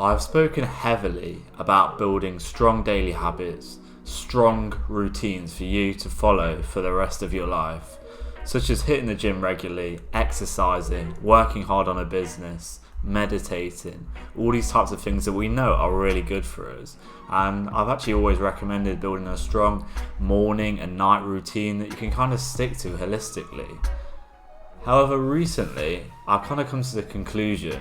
I've spoken heavily about building strong daily habits, strong routines for you to follow for the rest of your life, such as hitting the gym regularly, exercising, working hard on a business, meditating, all these types of things that we know are really good for us. And I've actually always recommended building a strong morning and night routine that you can kind of stick to holistically. However, recently I've kind of come to the conclusion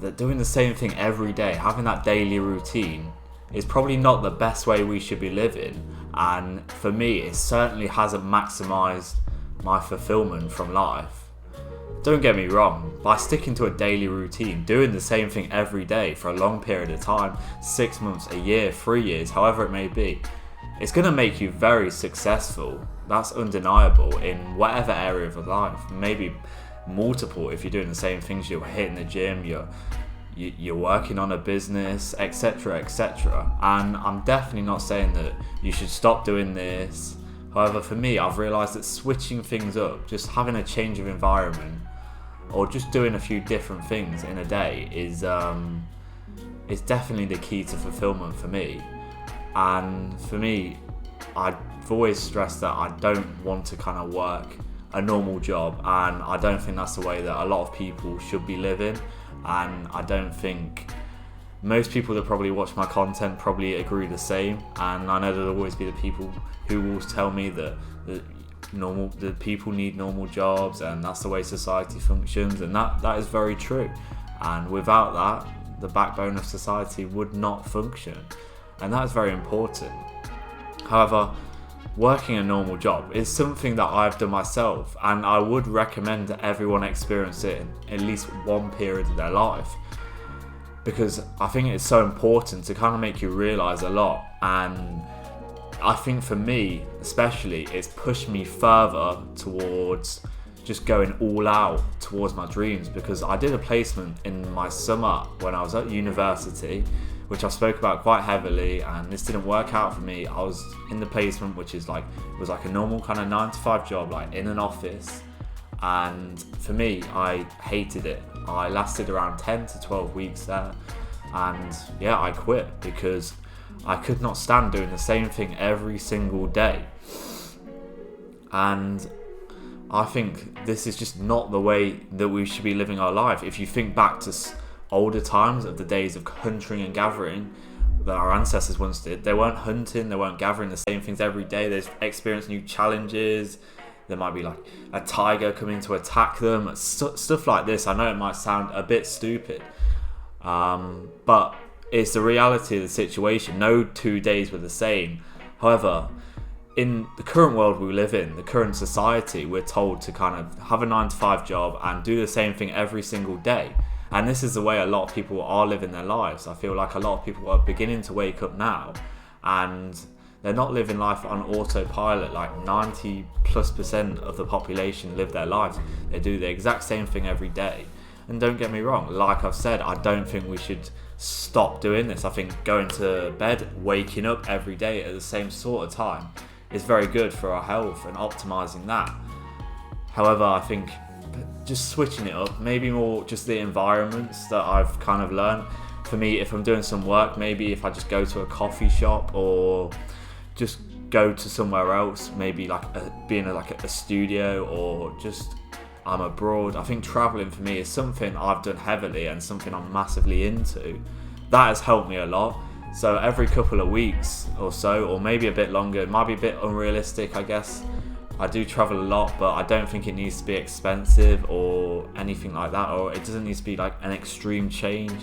that doing the same thing every day, having that daily routine, is probably not the best way we should be living. And for me, it certainly hasn't maximised my fulfillment from life. Don't get me wrong, by sticking to a daily routine, doing the same thing every day for a long period of time, 6 months, a year, 3 years, however it may be, it's going to make you very successful. That's undeniable in whatever area of life. Maybe multiple if you're doing the same things. You're hitting the gym, you're working on a business, etc, etc. And I'm definitely not saying that you should stop doing this. However, for me, I've realised that switching things up, just having a change of environment, or just doing a few different things in a day is definitely the key to fulfillment for me. And for me, I've always stressed that I don't want to kind of work a normal job, and I don't think that's the way that a lot of people should be living. And I don't think most people that probably watch my content probably agree the same. And I know there'll always be the people who will tell me that people need normal jobs and that's the way society functions, and that is very true. And without that, the backbone of society would not function, and that is very important. However, working a normal job is something that I've done myself, and I would recommend that everyone experience it in at least one period of their life, because I think it's so important to kind of make you realise a lot. And I think for me especially, it's pushed me further towards just going all out towards my dreams, because I did a placement in my summer when I was at university, which I spoke about quite heavily, and this didn't work out for me. I was in the placement, which is it was like a normal kind of 9 to 5 job, like in an office, and for me, I hated it. I lasted around 10 to 12 weeks there, and yeah, I quit because I could not stand doing the same thing every single day. And I think this is just not the way that we should be living our life. If you think back to older times of the days of hunting and gathering that our ancestors once did, they weren't hunting, they weren't gathering the same things every day. They experienced new challenges. There might be like a tiger coming to attack them, stuff like this. I know it might sound a bit stupid, but it's the reality of the situation. No 2 days were the same. However, in the current world we live in, the current society, we're told to kind of have a 9 to 5 job and do the same thing every single day. And this is the way a lot of people are living their lives. I feel like a lot of people are beginning to wake up now, and they're not living life on autopilot. Like 90+% of the population live their lives. They do the exact same thing every day. And don't get me wrong, like I've said, I don't think we should stop doing this. I think going to bed, waking up every day at the same sort of time is very good for our health and optimizing that. However, I think just switching it up, maybe more just the environments that I've kind of learned. For me, if I'm doing some work, maybe if I just go to a coffee shop or just go to somewhere else, maybe like being like a studio, or just I'm abroad. I think traveling for me is something I've done heavily and something I'm massively into. That has helped me a lot. So every couple of weeks or so, or maybe a bit longer, it might be a bit unrealistic, I guess. I do travel a lot, but I don't think it needs to be expensive or anything like that, or it doesn't need to be like an extreme change.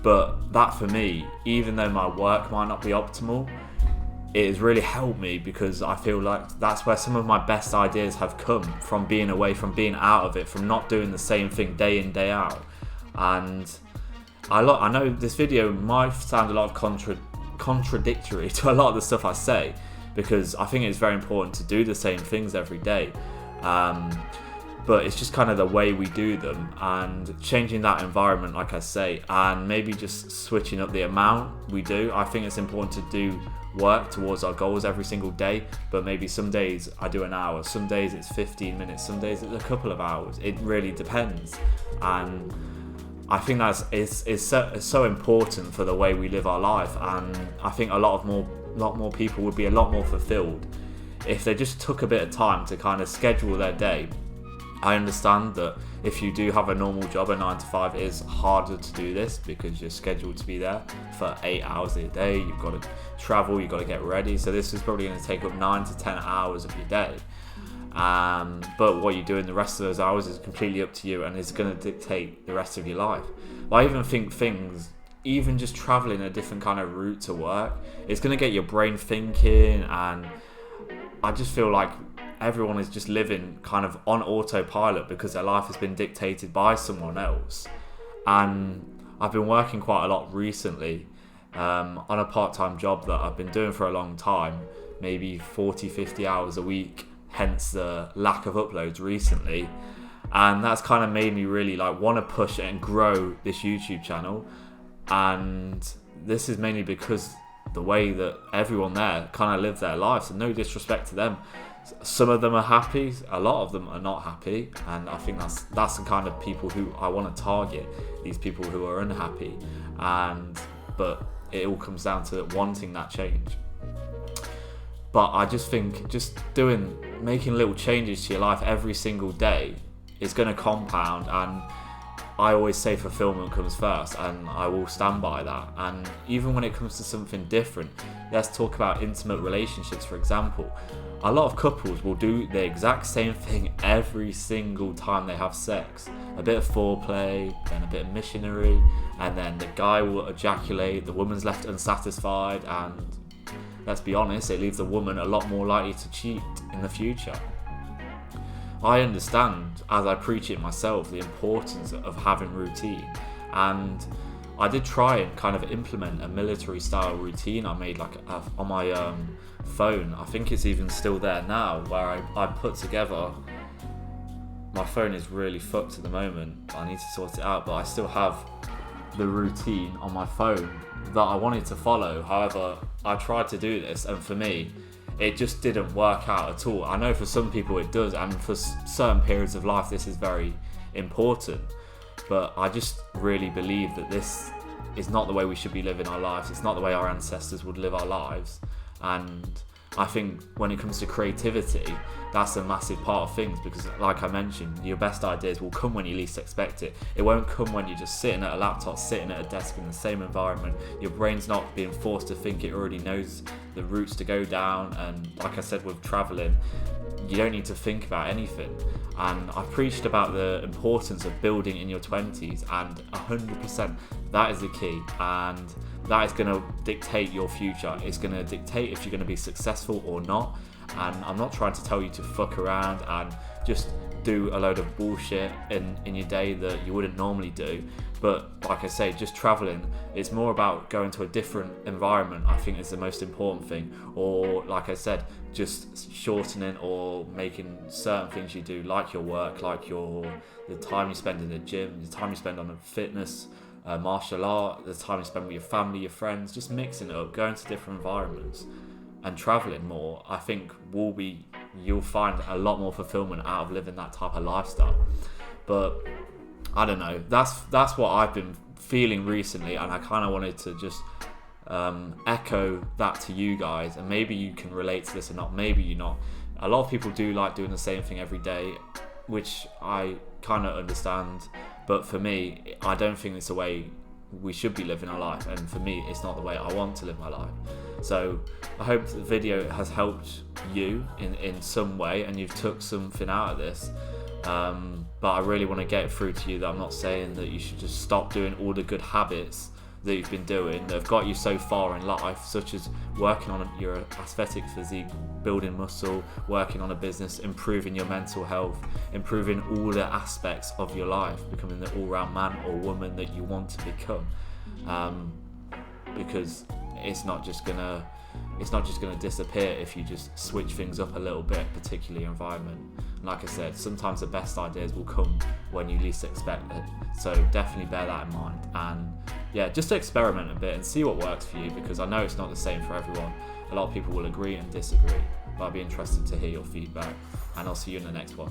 But that for me, even though my work might not be optimal, it has really helped me, because I feel like that's where some of my best ideas have come from, being away, from being out of it, from not doing the same thing day in, day out. And I know this video might sound a lot of contradictory to a lot of the stuff I say, because I think it's very important to do the same things every day. But it's just kind of the way we do them, and changing that environment, like I say, and maybe just switching up the amount we do. I think it's important to do work towards our goals every single day, but maybe some days I do an hour, some days it's 15 minutes, some days it's a couple of hours. It really depends. And I think that's it's so important for the way we live our life, and I think a lot more people would be a lot more fulfilled if they just took a bit of time to kind of schedule their day. I understand that if you do have a normal job, a 9 to 5, it is harder to do this because you're scheduled to be there for 8 hours a day. You've got to travel, you've got to get ready. So this is probably going to take up 9 to 10 hours of your day. But what you do in the rest of those hours is completely up to you, and it's going to dictate the rest of your life. But I even think even just traveling a different kind of route to work, it's going to get your brain thinking, and I just feel like everyone is just living kind of on autopilot because their life has been dictated by someone else. And I've been working quite a lot recently on a part-time job that I've been doing for a long time, maybe 40-50 hours a week, hence the lack of uploads recently. And that's kind of made me really like want to push and grow this YouTube channel. And this is mainly because the way that everyone there kind of live their lives, and no disrespect to them, some of them are happy, a lot of them are not happy, and I think that's the kind of people who I want to target, these people who are unhappy. But it all comes down to wanting that change. But I just think making little changes to your life every single day is going to compound, and I always say fulfillment comes first, and I will stand by that. And even when it comes to something different, let's talk about intimate relationships, for example. A lot of couples will do the exact same thing every single time they have sex. A bit of foreplay, then a bit of missionary, and then the guy will ejaculate, the woman's left unsatisfied, and let's be honest, it leaves the woman a lot more likely to cheat in the future. I understand, as I preach it myself, the importance of having routine, and I did try and kind of implement a military style routine I made on my phone. I think it's even still there now, where I put together, my phone is really fucked at the moment, I need to sort it out, but I still have the routine on my phone that I wanted to follow. However, I tried to do this, and for me it just didn't work out at all. I know for some people it does, and for certain periods of life this is very important, but I just really believe that this is not the way we should be living our lives. It's not the way our ancestors would live our lives. And I think when it comes to creativity, that's a massive part of things, because like I mentioned, your best ideas will come when you least expect it. It won't come when you're just sitting at a laptop, sitting at a desk in the same environment. Your brain's not being forced to think, it already knows the routes to go down. And like I said, with traveling, you don't need to think about anything. And I preached about the importance of building in your 20s, and 100% that is the key, and that is going to dictate your future. It's going to dictate if you're going to be successful or not. And I'm not trying to tell you to fuck around and just do a load of bullshit in your day that you wouldn't normally do. But like I say, just traveling, it's more about going to a different environment, I think is the most important thing. Or like I said, just shortening or making certain things you do, like your work, like the time you spend in the gym, the time you spend on fitness, martial art, the time you spend with your family, your friends, just mixing it up, going to different environments and traveling more. I think you'll find a lot more fulfillment out of living that type of lifestyle. But I don't know, that's what I've been feeling recently, and I kind of wanted to just echo that to you guys, and maybe you can relate to this or not, maybe you're not. A lot of people do like doing the same thing every day, which I kind of understand, but for me, I don't think it's the way we should be living our life, and for me, it's not the way I want to live my life. So I hope the video has helped you in some way, and you've took something out of this. But I really want to get it through to you that I'm not saying that you should just stop doing all the good habits that you've been doing that have got you so far in life, such as working on your aesthetic physique, building muscle, working on a business, improving your mental health, improving all the aspects of your life, becoming the all-round man or woman that you want to become. Because it's not just gonna disappear if you just switch things up a little bit, particularly your environment. And like I said, sometimes the best ideas will come when you least expect it. So definitely bear that in mind, and yeah, just experiment a bit and see what works for you, because I know it's not the same for everyone. A lot of people will agree and disagree, but I'd be interested to hear your feedback, and I'll see you in the next one.